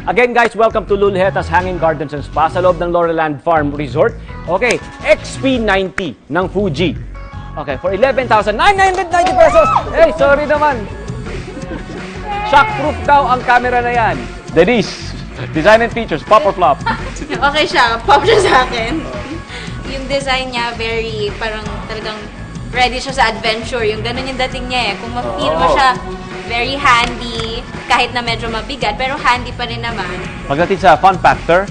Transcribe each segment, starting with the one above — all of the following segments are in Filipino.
Again guys, welcome to Lulheta's Hanging Gardens and Spa sa loob ng Laurelland Farm Resort. Okay, XP90 ng Fuji. Okay, for 11,990 pesos. Hey, sorry naman. Shockproof daw ang camera na yan. Denise, design and features, pop or flop? Okay siya, pop siya sa akin. Yung design niya, very, parang talagang ready siya sa adventure. Yung ganun yung dating niya eh. Kung ma-feel mo siya, very handy, kahit na medyo mabigat, pero handy pa rin naman. Pagdating sa fun factor?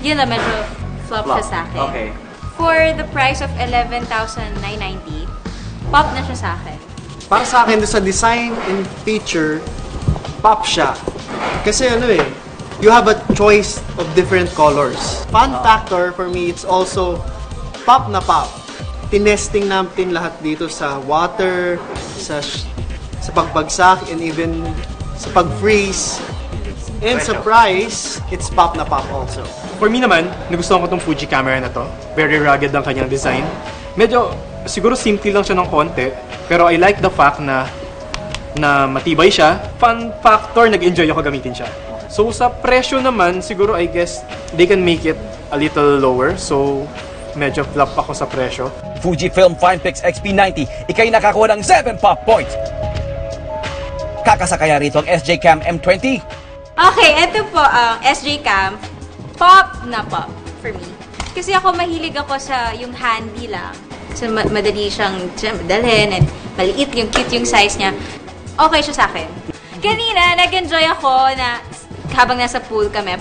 Yun na, medyo flop siya sa akin. Okay. For the price of 11,990, pop na siya sa akin. Para sa akin, sa design and feature, pop siya. Kasi ano eh, you have a choice of different colors. Fun factor for me, it's also pop na pop. Tinesting natin lahat dito sa water, sa pagbagsak, and even sa pag-freeze. And sa price, it's pop na pop also. For me naman, nagustuhan ko tong Fuji camera na to. Very rugged ang kanyang design. Medyo, siguro simple lang siya ng konti. Pero I like the fact na matibay siya. Fun factor, nag-enjoy ako gamitin siya. So sa presyo naman, siguro I guess they can make it a little lower. So medyo flop ako sa presyo. Fujifilm FinePix XP90, ikay nakakuha ng 7 pop points. Kakasakaya rito ang SJ Cam M20. Okay, ito po ang SJ Cam. Pop na pop for me. Kasi ako mahilig ako sa yung handy lang. So madali siyang dalhin and maliit yung cute yung size niya. Okay siya sa akin. Kanina, nag-enjoy ako na habang nasa pool kami.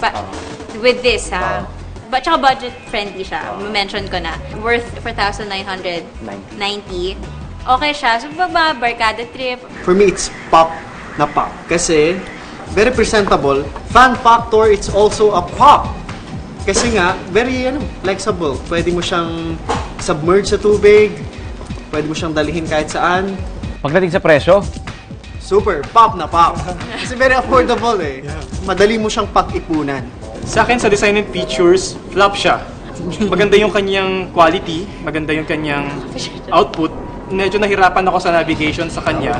With this, ha? Tsaka budget-friendly siya. Mention ko na. Worth 4,990. Okay siya. So, pag mga barkada trip. For me, it's pop na pop. Kasi, very presentable. Fun factor, it's also a pop. Kasi nga, very flexible. Pwede mo siyang submerge sa tubig. Pwede mo siyang dalihin kahit saan. Pagdating sa presyo? Super, pop na pop. Kasi very affordable eh. Madali mo siyang pag-ipunan. Sa akin, sa design and features, flop siya. Maganda yung kanyang quality, maganda yung kanyang output. Medyo nahirapan ako sa navigation sa kanya.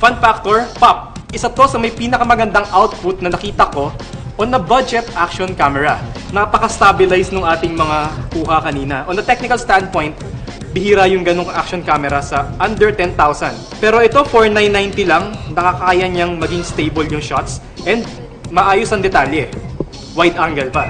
Fun factor, pop. Isa to sa may pinakamagandang output na nakita ko on a budget action camera. Napaka-stabilize nung ating mga kuha kanina. On the technical standpoint, bihira yung ganong action camera sa under 10,000. Pero ito, 4,990 lang, nakakaya niyang maging stable yung shots and maayos ang detalye. Wide angle pa.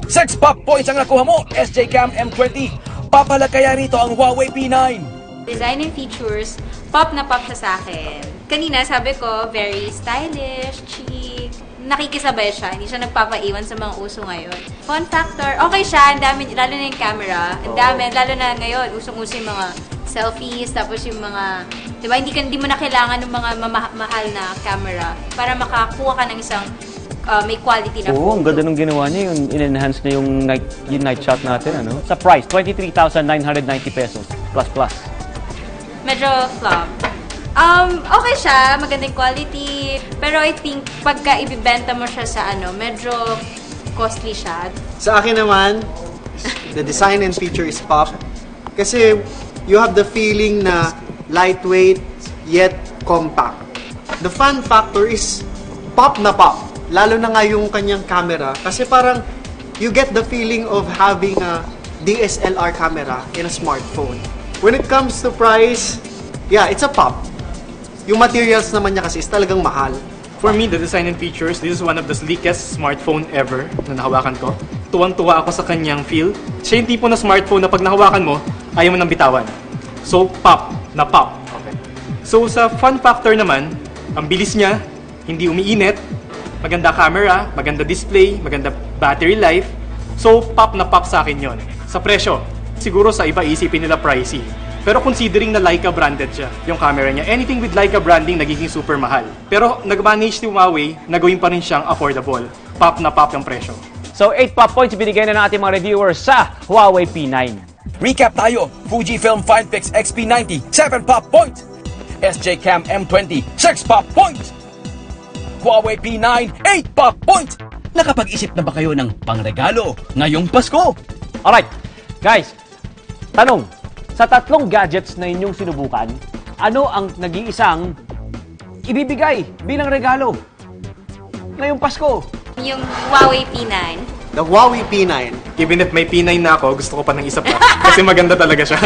6 pop points ang nakuha mo, SJ Cam M20. Papalagaya rito ang Huawei P9. Design and features, pop na pop siya sa akin. Kanina, sabi ko, very stylish, chic. Nakikisabay siya, hindi siya nagpapaiwan sa mga uso ngayon. Fun factor, okay siya, ang dami, lalo na yung camera. Ang dami, lalo na ngayon, usong-uso yung mga selfies, tapos yung mga, di ba, hindi mo na kailangan ng mga mahal na camera para makakuha ka ng isang may quality na Oo, ang ganda nung ginawa niya, yung in-enhance niya yung night shot natin, ano? Sa price, 23,990 pesos, plus. Medyo flop. Okay siya, magandang quality, pero I think pagka ibibenta mo siya sa medyo costly siya. Sa akin naman, the design and feature is pop. Kasi you have the feeling na lightweight yet compact. The fun factor is pop na pop. Lalo na nga yung kanyang camera. Kasi parang you get the feeling of having a DSLR camera in a smartphone. When it comes to price, yeah, it's a pop. Yung materials naman niya kasi is talagang mahal. For me, the design and features, this is one of the sleekest smartphone ever na nahawakan ko. Tuwang-tuwa ako sa kanyang feel. Siya yung tipo na smartphone na pag nahawakan mo, ayaw mo nang bitawan. So, pop na pop. Okay. So, sa fun factor naman, ang bilis niya, hindi umiinit, maganda camera, maganda display, maganda battery life. So, pop na pop sa akin yon. Sa presyo, siguro sa iba isipin nila pricey. Pero considering na Leica branded siya, yung camera niya, anything with Leica branding nagiging super mahal. Pero nag-manage ni Huawei, nagawin pa rin siyang affordable. Pop na pop yung presyo. So, 8 pop points binigay na ng ating mga reviewers sa Huawei P9. Recap tayo, Fujifilm FinePix XP90, 7 pop points. SJ Cam M20, 6 pop points. Huawei P9, 8 pop points. Nakapag-isip na ba kayo ng pangregalo ngayong Pasko? Alright, guys, tanong, sa tatlong gadgets na inyong sinubukan, ano ang nag-iisang ibibigay bilang regalo ngayong Pasko? Yung Huawei P9. The Huawei P9. Even if may P9 na ako, gusto ko pa ng isa pa. Kasi maganda talaga siya.